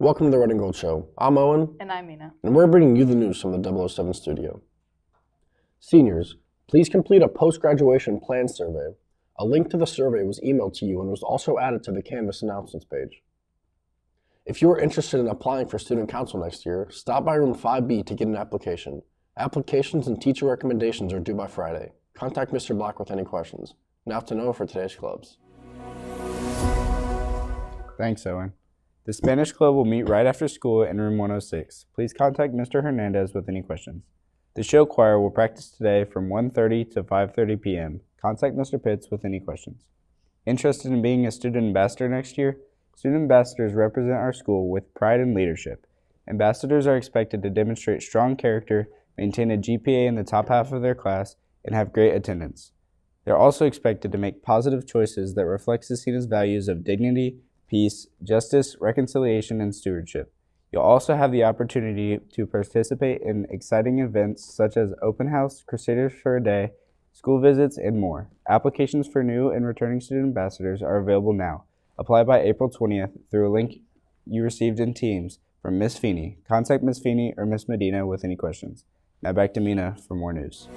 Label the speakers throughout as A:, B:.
A: Welcome to the Red and Gold Show. I'm Owen.
B: And I'm Mina.
A: And we're bringing you the news from the 007 studio. Seniors, please complete a post-graduation plan survey. A link to the survey was emailed to you and was also added to the Canvas announcements page. If you are interested in applying for student council next year, stop by room 5B to get an application. Applications and teacher recommendations are due by Friday. Contact Mr. Black with any questions. Now to know for today's clubs.
C: Thanks, Owen. The Spanish Club will meet right after school in room 106. Please contact Mr. Hernandez with any questions. The show choir will practice today from 1:30 to 5:30 p.m. Contact Mr. Pitts with any questions. Interested in being a student ambassador next year? Student ambassadors represent our school with pride and leadership. Ambassadors are expected to demonstrate strong character, maintain a GPA in the top half of their class, and have great attendance. They're also expected to make positive choices that reflect Scecina's values of dignity, peace, justice, reconciliation, and stewardship. You'll also have the opportunity to participate in exciting events such as open house, Crusaders for a Day, school visits, and more. Applications for new and returning student ambassadors are available now. Apply by April 20th through a link you received in Teams from Miss Feeney. Contact Miss Feeney or Miss Medina with any questions. Now back to Mina for more news.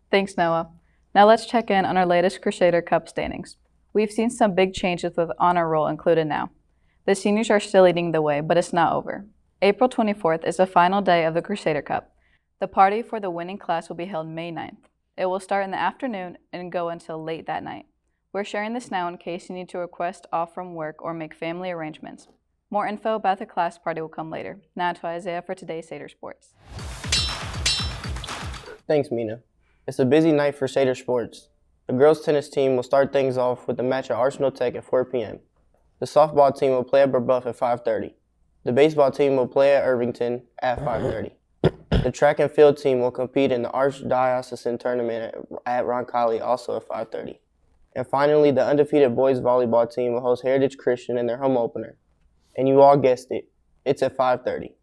B: Thanks, Noah. Now let's check in on our latest Crusader Cup standings. We've seen some big changes with honor roll included now. The seniors are still leading the way, but it's not over. April 24th is the final day of the Crusader Cup. The party for the winning class will be held May 9th. It will start in the afternoon and go until late that night. We're sharing this now in case you need to request off from work or make family arrangements. More info about the class party will come later. Now to Isaiah for today's Satyr Sports.
D: Thanks, Mina. It's a busy night for Satyr Sports. The girls' tennis team will start things off with a match at Arsenal Tech at 4 p.m. The softball team will play at Brebeuf at 5:30. The baseball team will play at Irvington at 5:30. The track and field team will compete in the Archdiocesan tournament at Roncalli also at 5:30. And finally, the undefeated boys volleyball team will host Heritage Christian in their home opener. And you all guessed it, it's at 5:30.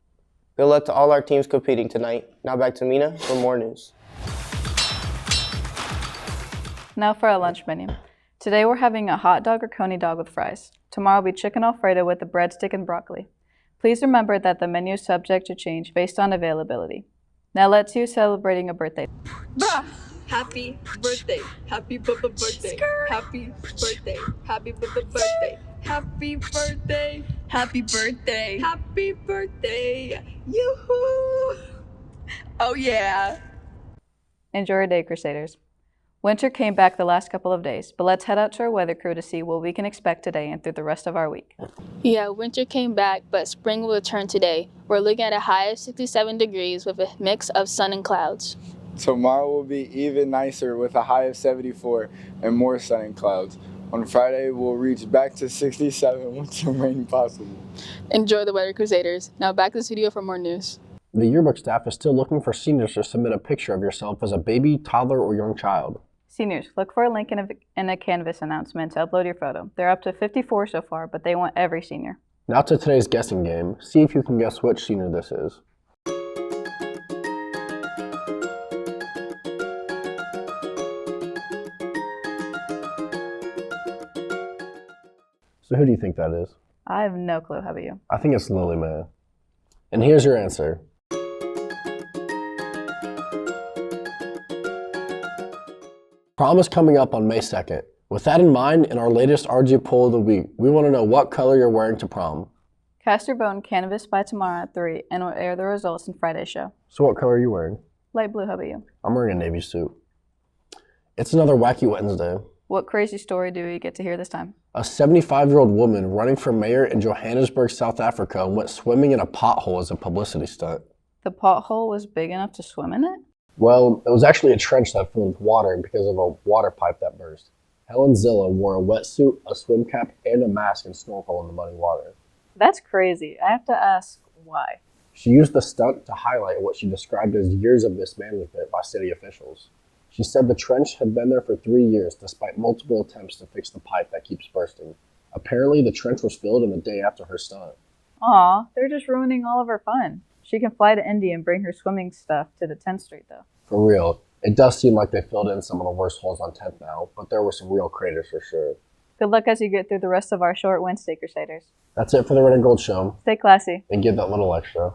D: Good luck to all our teams competing tonight. Now back to Mina for more news.
B: Now for our lunch menu. Today we're having a hot dog or coney dog with fries. Tomorrow will be chicken Alfredo with a breadstick and broccoli. Please remember that the menu is subject to change based on availability. Now let's you celebrating a birthday.
E: Happy birthday. Happy birthday. Happy birthday. Happy birthday. Happy birthday. Happy birthday. Happy birthday. Yoo-hoo! Oh yeah.
B: Enjoy your day, Crusaders. Winter came back the last couple of days, but let's head out to our weather crew to see what we can expect today and through the rest of our week.
F: Yeah, winter came back, but spring will return today. We're looking at a high of 67 degrees with a mix of sun and clouds.
G: Tomorrow will be even nicer with a high of 74 and more sun and clouds. On Friday, we'll reach back to 67 with some rain possible.
F: Enjoy the weather, Crusaders. Now back to the studio for more news.
A: The yearbook staff is still looking for seniors to submit a picture of yourself as a baby, toddler, or young child.
B: Seniors, look for a link in a Canvas announcement to upload your photo. There are up to 54 so far, but they want every senior.
A: Now to today's guessing game. See if you can guess which senior this is. So who do you think that is?
B: I have no clue. How about you?
A: I think it's Lily Mae. And here's your answer. Prom is coming up on May 2nd. With that in mind, in our latest RG poll of the week, we want to know what color you're wearing to prom.
B: Cast your vote in Canvas by tomorrow at 3 and we'll air the results in Friday's show.
A: So what color are you wearing?
B: Light blue. How about you?
A: I'm wearing a navy suit. It's another wacky Wednesday.
B: What crazy story do we get to hear this time?
A: A 75-year-old woman running for mayor in Johannesburg, South Africa went swimming in a pothole as a publicity stunt.
B: The pothole was big enough to swim in it?
A: Well, it was actually a trench that filled with water because of a water pipe that burst. Helen Zilla wore a wetsuit, a swim cap, and a mask and snorkel in the muddy water.
B: That's crazy. I have to ask why.
A: She used the stunt to highlight what she described as years of mismanagement by city officials. She said the trench had been there for 3 years despite multiple attempts to fix the pipe that keeps bursting. Apparently, the trench was filled in the day after her stunt.
B: Aw, they're just ruining all of her fun. She can fly to India and bring her swimming stuff to the 10th Street, though.
A: For real, it does seem like they filled in some of the worst holes on 10th now, but there were some real craters for sure.
B: Good luck as you get through the rest of our short Wednesday, Crusaders.
A: That's it for the Red and Gold Show,
B: Stay classy.
A: and give that little extra.